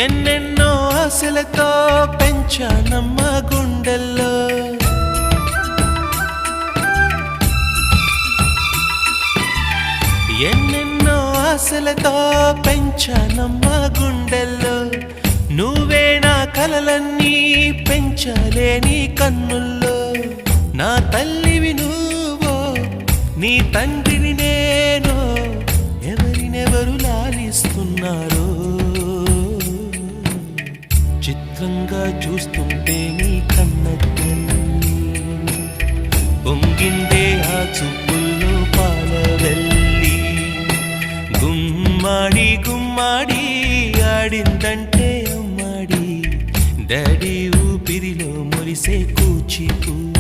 ఎన్నెన్నో ఆశలతో పెంచానమ్మ గుండెల్లో ఎన్నెన్నో ఆశలతో పెంచానమ్మ గుండెల్లో నువ్వే నా కలలన్నీ పెంచాలే నీ కన్నుల్లో నా తల్లివి నువ్వో నీ తండ్రిని నేను ఎవరినెవరు లాలిస్తున్నారో చిత్రంగా చూస్తుంటే నీ కన్నెత్తి పొంగిందే ఆ చూపుల్లో పాలవెల్లి గుమ్మాడి గుమ్మాడి ఆడిందంటే అమ్మాడి డాడీ ఊపిరిలో మురిసే కూచిపూడి